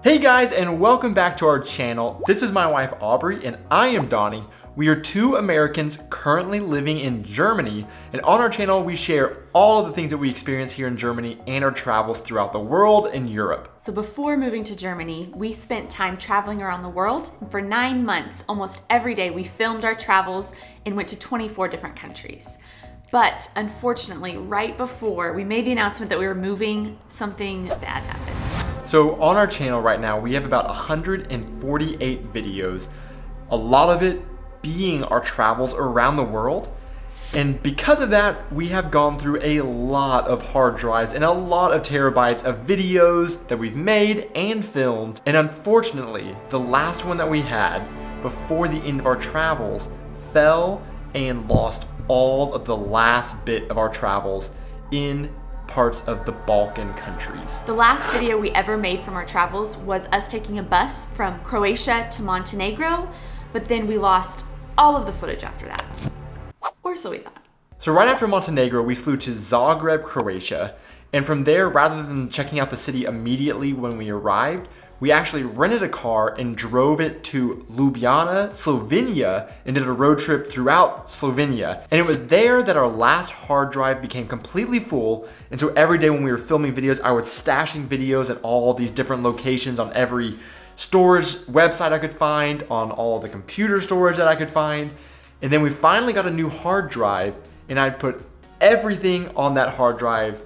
Hey guys, and welcome back to our channel. This is my wife Aubrey and I am Donnie. We are two Americans currently living in Germany, and on our channel we share all of the things that we experience here in Germany and our travels throughout the world and Europe. So before moving to Germany, we spent time traveling around the world. For 9 months, almost every day we filmed our travels and went to 24 different countries. But unfortunately, right before we made the announcement that we were moving, something bad happened. So on our channel right now, we have about 148 videos, a lot of it being our travels around the world. And because of that, we have gone through a lot of hard drives and a lot of terabytes of videos that we've made and filmed. And unfortunately, the last one that we had before the end of our travels fell and lost all of the last bit of our travels in parts of the Balkan countries. The last video we ever made from our travels was us taking a bus from Croatia to Montenegro, but then we lost all of the footage after that. Or so we thought. So right after Montenegro, we flew to Zagreb, Croatia, and from there, rather than checking out the city immediately when we arrived, we actually rented a car and drove it to Ljubljana, Slovenia, and did a road trip throughout Slovenia. And it was there that our last hard drive became completely full. And so every day when we were filming videos, I was stashing videos at all these different locations on every storage website I could find, on all the computer storage that I could find. And then we finally got a new hard drive, and I put everything on that hard drive,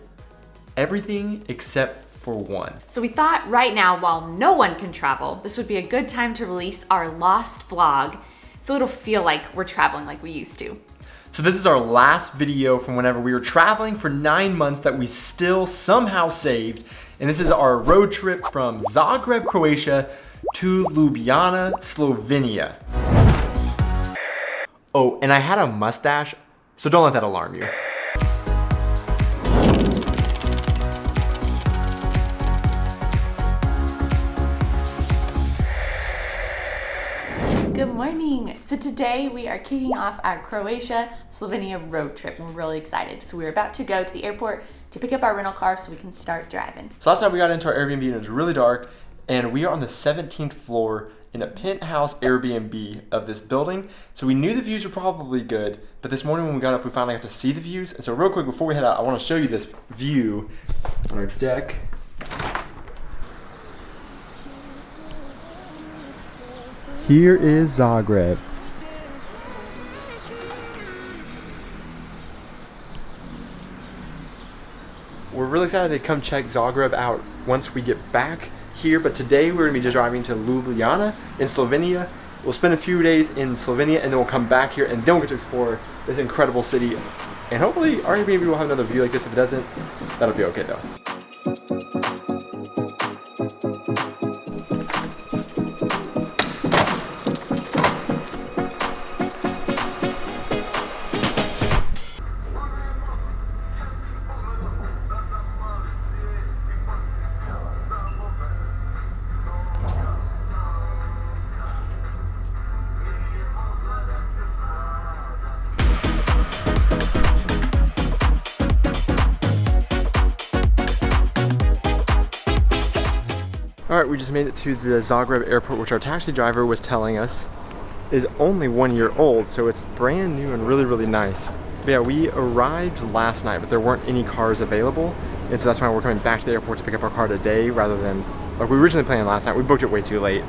everything except for one. So we thought right now, while no one can travel, this would be a good time to release our lost vlog, so it'll feel like we're traveling like we used to. So this is our last video from whenever we were traveling for 9 months that we still somehow saved. And this is our road trip from Zagreb, Croatia to Ljubljana, Slovenia. Oh, and I had a mustache, so don't let that alarm you. Good morning. So today we are kicking off our Croatia-Slovenia road trip. We're really excited. So we're about to go to the airport to pick up our rental car so we can start driving. So last night we got into our Airbnb and it was really dark, and we are on the 17th floor in a penthouse Airbnb of this building. So we knew the views were probably good, but this morning when we got up, we finally got to see the views. And so real quick before we head out, I want to show you this view on our deck. Here is Zagreb. We're really excited to come check Zagreb out once we get back here, but today we're going to be just driving to Ljubljana in Slovenia. We'll spend a few days in Slovenia and then we'll come back here and then we'll get to explore this incredible city. And hopefully our Airbnb will have another view like this. If it doesn't, that'll be okay though. All right, we just made it to the Zagreb Airport, which our taxi driver was telling us is only 1 year old, so it's brand new and really, really nice. But yeah, we arrived last night, but there weren't any cars available, and so that's why we're coming back to the airport to pick up our car today rather than, like we originally planned last night. We booked it way too late.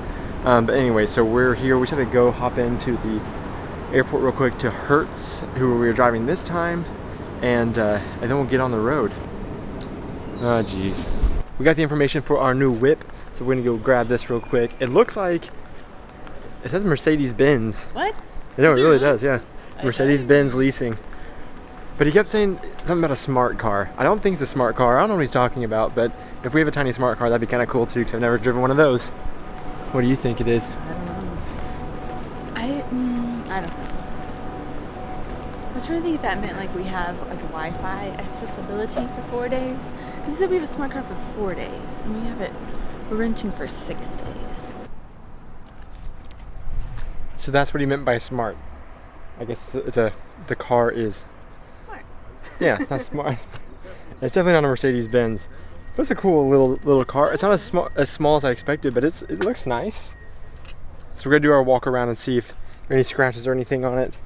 But anyway, so we're here. We just had to go hop into the airport real quick to Hertz, who we were driving this time, and then we'll get on the road. Oh, geez. We got the information for our new whip. So we're gonna go grab this real quick. It looks like it says Mercedes-Benz. What? No, it really does, yeah. Mercedes-Benz leasing. But he kept saying something about a smart car. I don't think it's a smart car. I don't know what he's talking about, but if we have a tiny smart car, that'd be kind of cool too, because I've never driven one of those. What do you think it is? I don't know. I don't know. I was trying to think if that meant like we have like Wi-Fi accessibility for 4 days. Because it said we have a smart car for 4 days, and we have it. We're renting for 6 days. So that's what he meant by smart. I guess the car is Smart. Yeah, that's smart. It's definitely not a Mercedes-Benz. That's a cool little car. It's not as small as I expected, but it looks nice. So we're gonna do our walk around and see if there are any scratches or anything on it.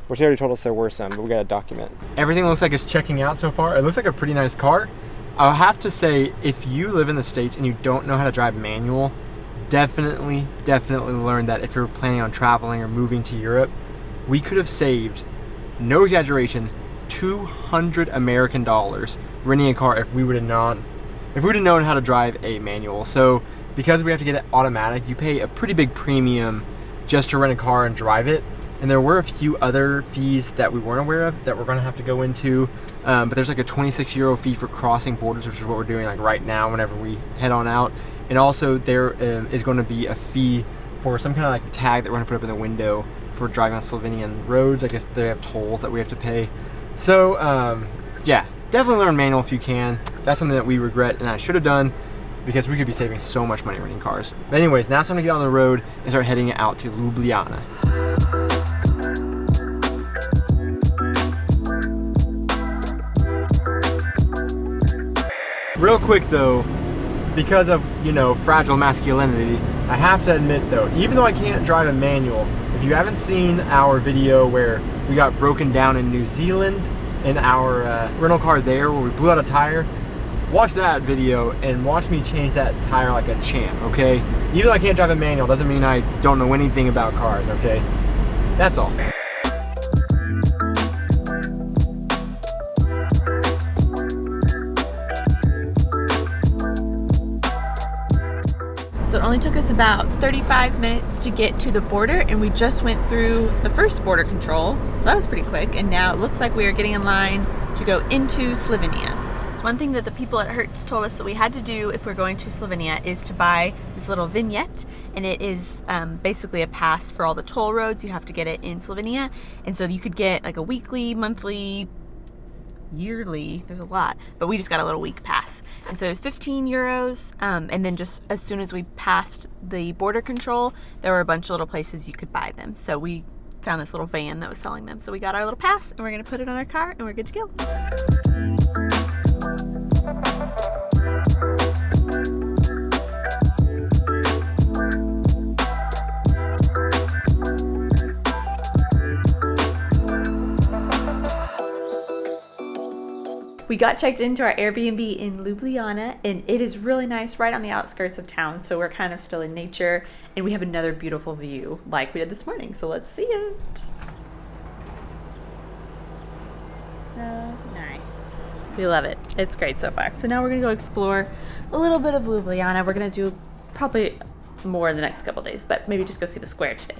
Which they already told us there were some, but we gotta document. Everything looks like it's checking out so far. It looks like a pretty nice car. I'll have to say, if you live in the States and you don't know how to drive manual, definitely learn that if you're planning on traveling or moving to Europe. We could have saved, no exaggeration, $200 American renting a car if we would have known how to drive a manual. So because we have to get it automatic, you pay a pretty big premium just to rent a car and drive it. And there were a few other fees that we weren't aware of that we're gonna have to go into. But there's like a 26 euro fee for crossing borders, which is what we're doing like right now whenever we head on out. And also there is going to be a fee for some kind of like tag that we're gonna put up in the window for driving on Slovenian roads. I guess they have tolls that we have to pay. So yeah, definitely learn manual if you can. That's something that we regret and I should have done because we could be saving so much money renting cars. But anyways, now it's time to get on the road and start heading out to Ljubljana. Real quick though, because of, you know, fragile masculinity, I have to admit though, even though I can't drive a manual, if you haven't seen our video where we got broken down in New Zealand in our rental car there where we blew out a tire, watch that video and watch me change that tire like a champ, okay? Even though I can't drive a manual doesn't mean I don't know anything about cars, okay? That's all. So it only took us about 35 minutes to get to the border, and we just went through the first border control, so that was pretty quick. And now it looks like we are getting in line to go into Slovenia. So one thing that the people at Hertz told us that we had to do if we're going to Slovenia is to buy this little vignette, and it is basically a pass for all the toll roads. You have to get it in Slovenia, and so you could get like a weekly, monthly, yearly, there's a lot, but we just got a little week pass, and so it was 15 euros, and then just as soon as we passed the border control, there were a bunch of little places you could buy them. So we found this little van that was selling them, so we got our little pass and we're gonna put it on our car and we're good to go. We got checked into our Airbnb in Ljubljana, and it is really nice right on the outskirts of town, so we're kind of still in nature, and we have another beautiful view like we did this morning, so let's see it. So nice. We love it. It's great so far. So now we're gonna go explore a little bit of Ljubljana. We're gonna do probably more in the next couple days, but maybe just go see the square today.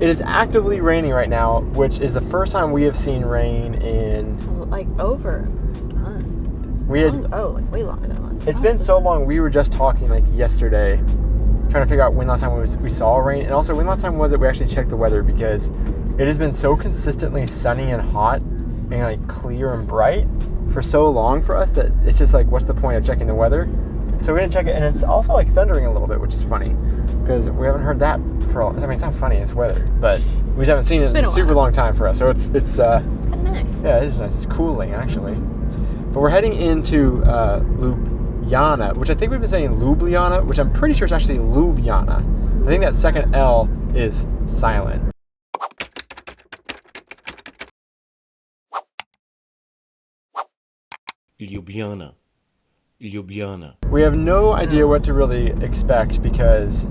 It is actively raining right now, which is the first time we have seen rain in like over a month. We had like way longer than a month. It's been so long. We were just talking like yesterday, trying to figure out when last time we saw rain, and also when last time was it we actually checked the weather, because it has been so consistently sunny and hot and like clear and bright for so long for us that it's just like, what's the point of checking the weather? So we didn't check it, and it's also like thundering a little bit, which is funny because we haven't heard that for I mean, it's not funny, it's weather, but we haven't seen it in a super long time for us. So it's nice. Yeah, it is nice. It's cooling actually. But we're heading into Ljubljana, which I think we've been saying Ljubljana, which I'm pretty sure is actually Ljubljana. I think that second L is silent. Ljubljana. Ljubljana. We have no idea what to really expect, because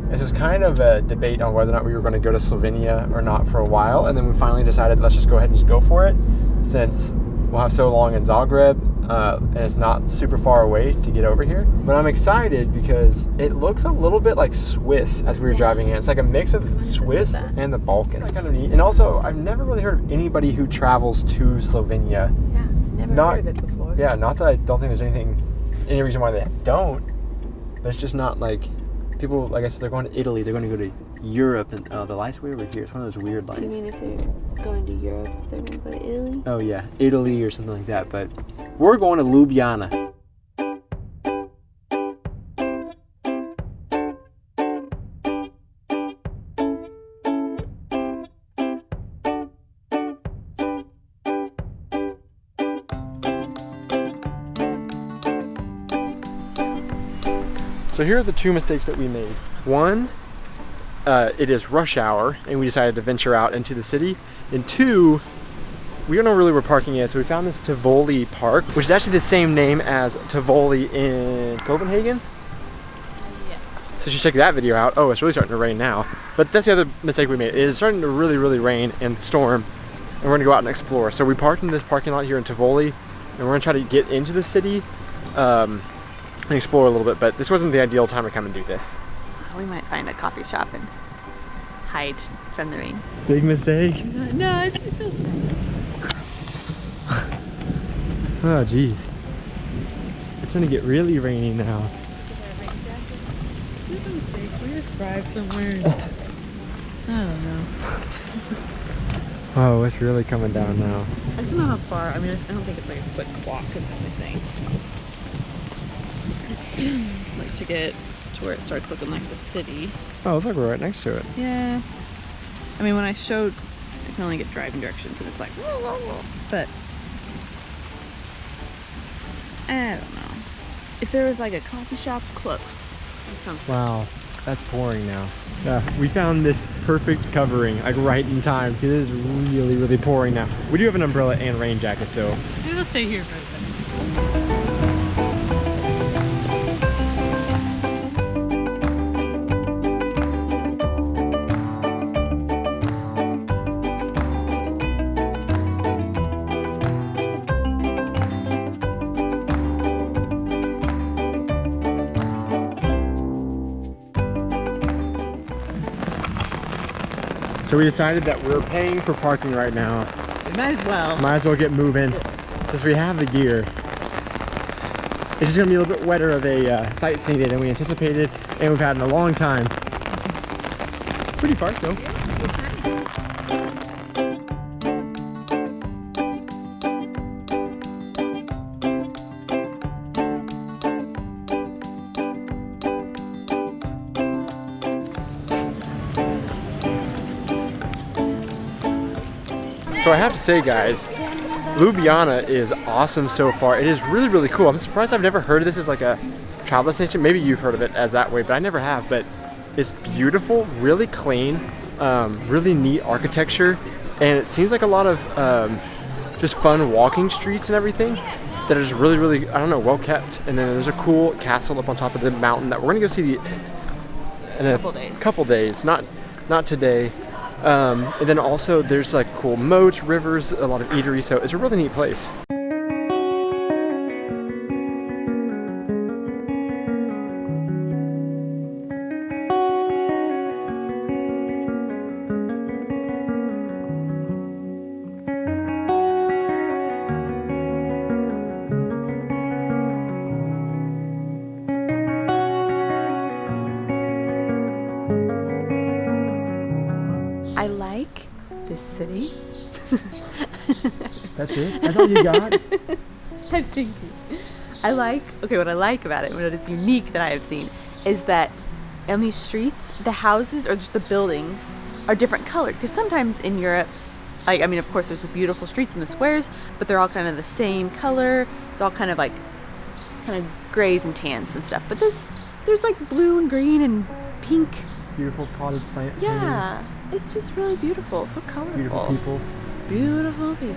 this was kind of a debate on whether or not we were going to go to Slovenia or not for a while, and then we finally decided let's just go ahead and just go for it, since we'll have so long in Zagreb, and it's not super far away to get over here. But I'm excited because it looks a little bit like Swiss as we were driving in. It's like a mix of Swiss and the Balkans. It's kind of neat. And also, I've never really heard of anybody who travels to Slovenia. Yeah, never heard of it before. Yeah, not that I don't think there's any reason why they don't. But it's just not like people, I guess if they're going to Italy, they're going to go to Europe, and the light's way over here. It's one of those weird lights. Do you mean if they're going to Europe, they're going to go to Italy? Oh yeah, Italy or something like that. But we're going to Ljubljana. So here are the two mistakes that we made. One, it is rush hour and we decided to venture out into the city. And two, we don't know really where parking is, so we found this Tivoli Park, which is actually the same name as Tivoli in Copenhagen. Yes. So you should check that video out. Oh, it's really starting to rain now. But that's the other mistake we made. It is starting to really, really rain and storm, and we're gonna go out and explore. So we parked in this parking lot here in Tivoli, and we're gonna try to get into the city and explore a little bit, but this wasn't the ideal time to come and do this. We might find a coffee shop and hide from the rain. Big mistake. No, it feels nice. Oh, geez. It's gonna get really rainy now. This is a mistake. We just drive somewhere. I don't know. Oh, it's really coming down now. I just don't know how far. I mean, I don't think it's like a quick walk or something. Like to get to where it starts looking like the city. Oh, looks like we're right next to it. Yeah. I mean, when I showed, I can only get driving directions and it's like, but I don't know. If there was like a coffee shop close, that sounds good. Wow, that's pouring now. Yeah, we found this perfect covering, like right in time, because it is really, really pouring now. We do have an umbrella and rain jacket, so. Maybe let's stay here for a second. So we decided that we're paying for parking right now. We might as well. Might as well get moving, since we have the gear. It's just gonna be a little bit wetter of a sightseeing day than we anticipated, and we've had in a long time. Pretty park though. So I have to say, guys, Ljubljana is awesome so far. It is really, really cool. I'm surprised I've never heard of this as like a travel destination. Maybe you've heard of it as that way, but I never have. But it's beautiful, really clean, really neat architecture, and it seems like a lot of just fun walking streets and everything that are just really, really, I don't know, well kept. And then there's a cool castle up on top of the mountain that we're gonna go see in a couple days, not today. And then also there's like cool moats, rivers, a lot of eateries, so it's a really neat place. I like this city. That's it? That's all you got? I'm thinking. What I like about it, what is unique that I have seen, is that on these streets, the houses or just the buildings are different colored. Because sometimes in Europe, like, I mean, of course, there's the beautiful streets and the squares, but they're all kind of the same color. It's all kind of grays and tans and stuff. But there's like blue and green and pink. Beautiful potted plants. Yeah, it's just really beautiful. So colorful. Beautiful people. Beautiful people.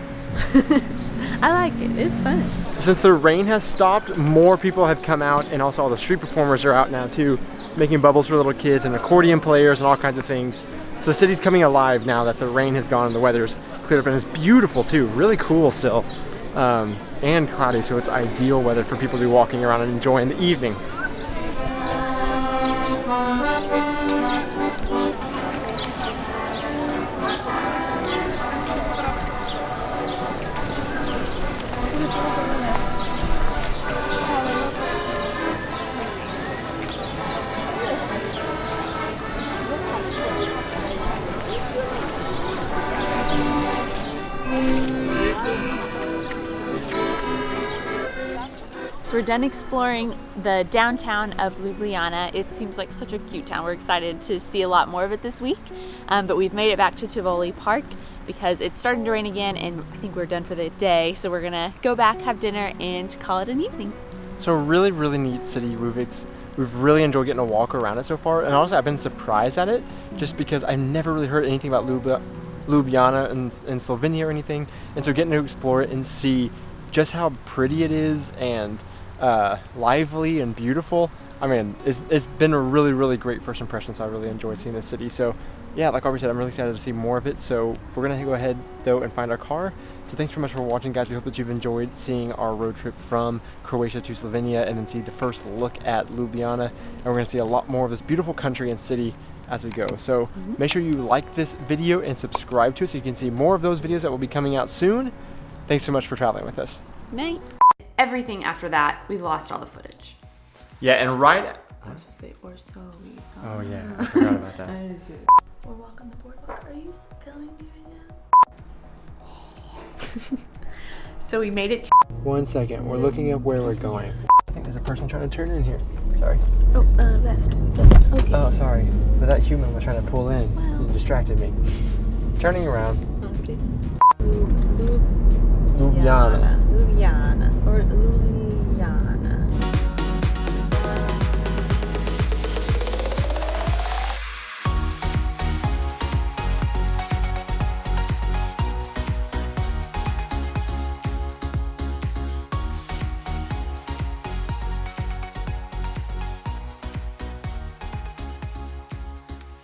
I like it. It's fun. So since the rain has stopped, more people have come out, and also all the street performers are out now too, making bubbles for little kids and accordion players and all kinds of things. So the city's coming alive now that the rain has gone and the weather's cleared up, and it's beautiful too. Really cool still, and cloudy, so it's ideal weather for people to be walking around and enjoying the evening. So we're done exploring the downtown of Ljubljana. It seems like such a cute town. We're excited to see a lot more of it this week. But we've made it back to Tivoli Park because it's starting to rain again, and I think we're done for the day. So we're gonna go back, have dinner, and call it an evening. So a really, really neat city we've We've really enjoyed getting a walk around it so far, and honestly, I've been surprised at it just because I've never really heard anything about Ljubljana in Slovenia or anything, and so getting to explore it and see just how pretty it is and lively and beautiful. I mean, it's been a really, really great first impression, so I really enjoyed seeing this city. So yeah, like Aubrey said, I'm really excited to see more of it. So we're gonna go ahead though and find our car. So thanks so much for watching, guys. We hope that you've enjoyed seeing our road trip from Croatia to Slovenia and then see the first look at Ljubljana. And we're gonna see a lot more of this beautiful country and city as we go. So make sure you like this video and subscribe to it so you can see more of those videos that will be coming out soon. Thanks so much for traveling with us. Night. Everything after that, we lost all the footage. Yeah, and right. I was just say, or so we. Oh yeah, I forgot about that. We're walking the boardwalk. Are you filming me right now? So we made it to 1 second, we're looking up where we're going. I think there's a person trying to turn in here. Sorry. left. Okay. Oh, sorry. But that human was trying to pull in. Wow. It distracted me. Turning around. Okay. Ljubljana. Ljubljana. Or Ljubljana.